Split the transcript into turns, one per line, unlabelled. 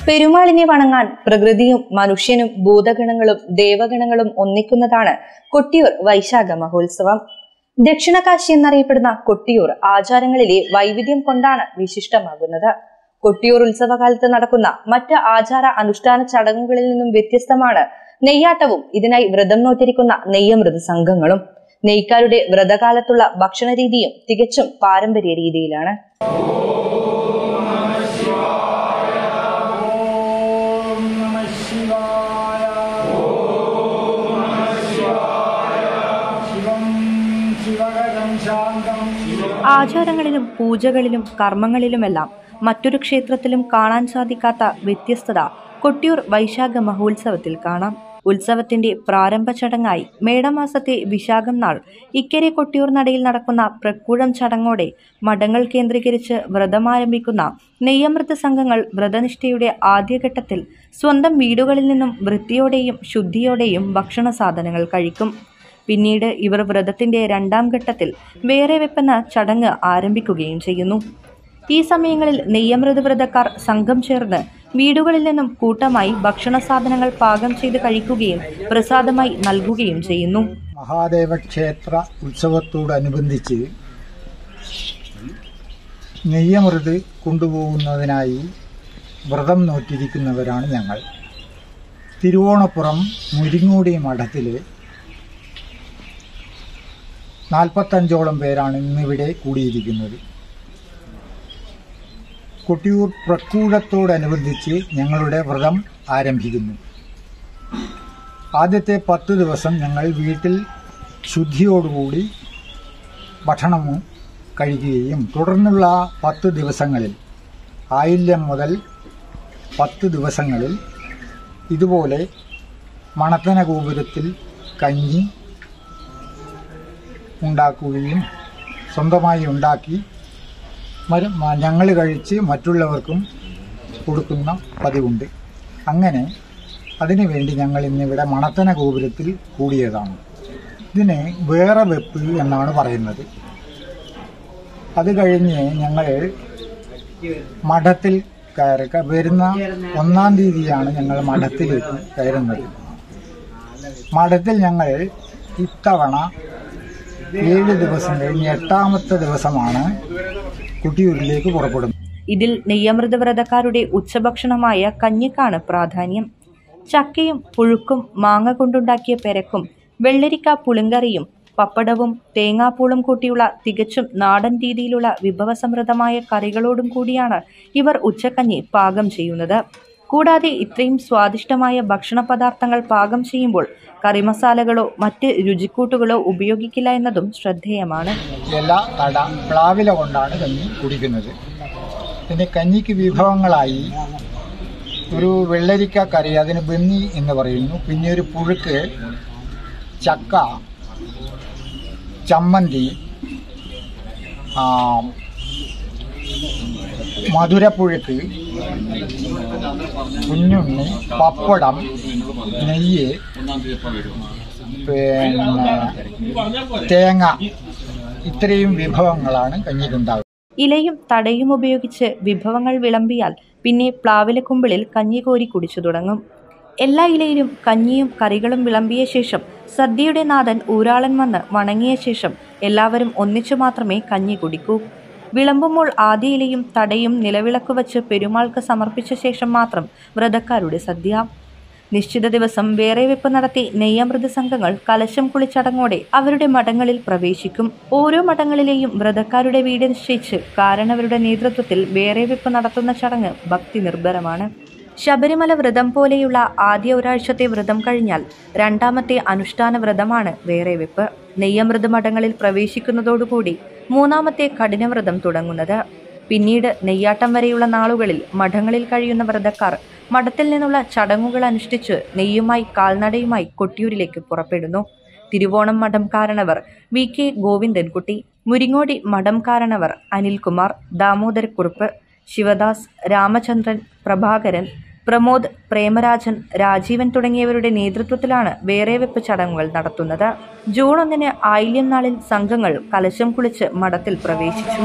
പെരുമാളിനെ വണങ്ങാൻ പ്രകൃതിയും മനുഷ്യനും ഭൂതഗണങ്ങളും ദേവഗണങ്ങളും ഒന്നിക്കുന്നതാണ് കൊട്ടിയൂർ വൈശാഖ മഹോത്സവം. ദക്ഷിണകാശി എന്നറിയപ്പെടുന്ന കൊട്ടിയൂർ ആചാരങ്ങളിലെ വൈവിധ്യം കൊണ്ടാണ് വിശിഷ്ടമാകുന്നത്. കൊട്ടിയൂർ ഉത്സവകാലത്ത് നടക്കുന്ന മറ്റ് ആചാര അനുഷ്ഠാന ചടങ്ങുകളിൽ നിന്നും വ്യത്യസ്തമാണ് നെയ്യാട്ടവും ഇതിനായി വ്രതം നോറ്റിരിക്കുന്ന നെയ്യമൃത് സംഘങ്ങളും. നെയ്ക്കാരുടെ വ്രതകാലത്തുള്ള ഭക്ഷണ രീതിയും തികച്ചും പാരമ്പര്യ രീതിയിലാണ്. ആചാരങ്ങളിലും പൂജകളിലും കർമ്മങ്ങളിലുമെല്ലാം മറ്റൊരു ക്ഷേത്രത്തിലും കാണാൻ സാധിക്കാത്ത വ്യത്യസ്തത കൊട്ടിയൂർ വൈശാഖ മഹോത്സവത്തിൽ കാണാം. ഉത്സവത്തിന്റെ പ്രാരംഭ ചടങ്ങായി മേടമാസത്തെ വിശാഖം നാൾ ഇക്കരെ കൊട്ടിയൂർ നടയിൽ നടക്കുന്ന പ്രക്കൂഴം ചടങ്ങോടെ മഠങ്ങൾ കേന്ദ്രീകരിച്ച് വ്രതമാരംഭിക്കുന്ന നെയ്യമൃത് സംഘങ്ങൾ വ്രതനിഷ്ഠയുടെ ആദ്യഘട്ടത്തിൽ സ്വന്തം വീടുകളിൽ നിന്നും വൃത്തിയോടെയും ശുദ്ധിയോടെയും ഭക്ഷണ സാധനങ്ങൾ കഴിക്കും. പിന്നീട് ഇവർ വ്രതത്തിന്റെ രണ്ടാം ഘട്ടത്തിൽ വേറെ വെപ്പെന്ന ചടങ്ങ് ആരംഭിക്കുകയും ചെയ്യുന്നു. ഈ സമയങ്ങളിൽ നെയ്യമൃത് വ്രതക്കാർ സംഘം ചേർന്ന് വീടുകളിൽ നിന്നും കൂട്ടമായി ഭക്ഷണ സാധനങ്ങൾ പാകം ചെയ്ത് കഴിക്കുകയും പ്രസാദമായി നൽകുകയും ചെയ്യുന്നു.
മഹാദേവ ക്ഷേത്ര ഉത്സവത്തോടനുബന്ധിച്ച് നെയ്യമൃത് കൊണ്ടുപോകുന്നതിനായി വ്രതം നോറ്റിരിക്കുന്നവരാണ് ഞങ്ങൾ. തിരുവോണപ്പുറം മുരിങ്ങോടി മഠത്തിൽ 45ഓളം പേരാണ് ഇന്നിവിടെ കൂടിയിരിക്കുന്നത്. കൊട്ടിയൂർ പ്രക്കൂഴത്തോടനുബന്ധിച്ച് ഞങ്ങളുടെ വ്രതം ആരംഭിക്കുന്നു. ആദ്യത്തെ 10 ദിവസം ഞങ്ങൾ വീട്ടിൽ ശുദ്ധിയോടുകൂടി ഭക്ഷണവും കഴിക്കുകയും തുടർന്നുള്ള 10 ദിവസങ്ങളിൽ ആയില്യം മുതൽ 10 ദിവസങ്ങളിൽ ഇതുപോലെ മണത്തന ഗോപുരത്തിൽ കഞ്ഞി ഉണ്ടാക്കുകയും സ്വന്തമായി ഉണ്ടാക്കി ഞങ്ങൾ കഴിച്ച് മറ്റുള്ളവർക്കും കൊടുക്കുന്ന പതിവുണ്ട്. അങ്ങനെ അതിനുവേണ്ടി ഞങ്ങൾ ഇന്നിവിടെ മണത്തന ഗോപുരത്തിൽ കൂടിയതാണ്. ഇതിന് വേറെ വെപ്പ് എന്നാണ് പറയുന്നത്. അത് കഴിഞ്ഞ് ഞങ്ങൾ മഠത്തിൽ വരുന്ന 1-ാം തീയതിയാണ് ഞങ്ങൾ മഠത്തിലേക്ക് കയറുന്നത്. മഠത്തിൽ ഞങ്ങൾ ഇത്തവണ 7 ദിവസം കഴിഞ്ഞ് 8ാമത്തെ ദിവസമാണ് കൊട്ടിയൂരിലേക്ക് പുറപ്പെടുന്നത്.
ഇതിൽ നെയ്യമൃത് വ്രതക്കാരുടെ ഉച്ചഭക്ഷണമായ കഞ്ഞിക്കാണ് പ്രാധാന്യം. ചക്കയും പുഴുക്കും മാങ്ങ കൊണ്ടുണ്ടാക്കിയ പെരക്കും വെള്ളരിക്ക പുളിങ്കറിയും പപ്പടവും തേങ്ങാപ്പൂളും കൂട്ടിയുള്ള തികച്ചും നാടൻ രീതിയിലുള്ള വിഭവസമൃദ്ധമായ കറികളോടും കൂടിയാണ് ഇവർ ഉച്ചക്കഞ്ഞി പാകം ചെയ്യുന്നത്. കൂടാതെ ഇത്രയും സ്വാദിഷ്ടമായ ഭക്ഷണ പദാർത്ഥങ്ങൾ പാകം ചെയ്യുമ്പോൾ കറിമസാലകളോ മറ്റ് രുചിക്കൂട്ടുകളോ ഉപയോഗിക്കില്ല എന്നതും ശ്രദ്ധേയമാണ്.
ഇല, തട, പ്ലാവില കൊണ്ടാണ് കഞ്ഞി കുടിക്കുന്നത്. പിന്നെ കഞ്ഞിക്ക് വിഭവങ്ങളായി ഒരു വെള്ളരിക്ക കറി, അതിന് ബന്നി എന്ന് പറയുന്നു. പിന്നെ ഒരു പുഴുക്ക്, ചക്ക, ചമ്മന്തി, മധുരപ്പുഴുക്ക്, കുഞ്ഞുണ്ണി, പപ്പടം, നെയ്യ്, പിന്നെ തേങ്ങ, ഇത്രയും വിഭവങ്ങളാണ് കഞ്ഞിക്കുണ്ടാവുക.
ഇലയും തടയും ഉപയോഗിച്ച് വിഭവങ്ങൾ വിളമ്പിയാൽ പിന്നെ പ്ലാവിലക്കുമ്പിളിൽ കഞ്ഞി കോരി കുടിച്ചു തുടങ്ങും. എല്ലാ ഇലയിലും കഞ്ഞിയും കറികളും വിളമ്പിയ ശേഷം സദ്യയുടെ നാഥൻ ഊരാളൻ വന്ന് വണങ്ങിയ ശേഷം എല്ലാവരും ഒന്നിച്ചു മാത്രമേ കഞ്ഞി കുടിക്കൂ. വിളമ്പുമ്പോൾ ആദ്യ ഇലയും തടയും നിലവിളക്ക് വച്ച് പെരുമാൾക്ക് സമർപ്പിച്ച ശേഷം മാത്രം വ്രതക്കാരുടെ സദ്യ. നിശ്ചിത ദിവസം വേറെ വെപ്പ് നടത്തി നെയ്യമൃത് സംഘങ്ങൾ കലശം കുളിച്ചടങ്ങോടെ അവരുടെ മഠങ്ങളിൽ പ്രവേശിക്കും. ഓരോ മഠങ്ങളിലെയും വ്രതക്കാരുടെ വീട് നിശ്ചയിച്ച് കാരണവരുടെ നേതൃത്വത്തിൽ വേറെ വെപ്പ് നടത്തുന്ന ചടങ്ങ് ഭക്തി നിർഭരമാണ്. ശബരിമല വ്രതം പോലെയുള്ള ആദ്യ ഒരാഴ്ചത്തെ വ്രതം കഴിഞ്ഞാൽ 2ാമത്തെ അനുഷ്ഠാന വ്രതമാണ് വേറെ വെപ്പ്. നെയ്യമൃത് മഠങ്ങളിൽ പ്രവേശിക്കുന്നതോടുകൂടി 3ാമത്തെ കഠിനവ്രതം തുടങ്ങുന്നത്. പിന്നീട് നെയ്യാട്ടം വരെയുള്ള നാളുകളിൽ മഠങ്ങളിൽ കഴിയുന്ന വ്രതക്കാർ മഠത്തിൽ നിന്നുള്ള ചടങ്ങുകൾ അനുഷ്ഠിച്ച് നെയ്യുമായി കാൽനടയുമായി കൊട്ടിയൂരിലേക്ക് പുറപ്പെടുന്നു. തിരുവോണം മഠം കാരണവർ VK ഗോവിന്ദൻകുട്ടി, മുരിങ്ങോടി മഠം കാരണവർ അനിൽകുമാർ, ദാമോദരക്കുറുപ്പ്, ശിവദാസ്, രാമചന്ദ്രൻ, പ്രഭാകരൻ, പ്രമോദ്, പ്രേമരാജൻ, രാജീവൻ തുടങ്ങിയവരുടെ നേതൃത്വത്തിലാണ് വേറെ വെപ്പ് ചടങ്ങുകൾ നടത്തുന്നത്. ജൂൺ 1 ആയില്യം നാളിൽ സംഘങ്ങൾ കലശം കുളിച്ച് മഠത്തിൽ പ്രവേശിച്ചു.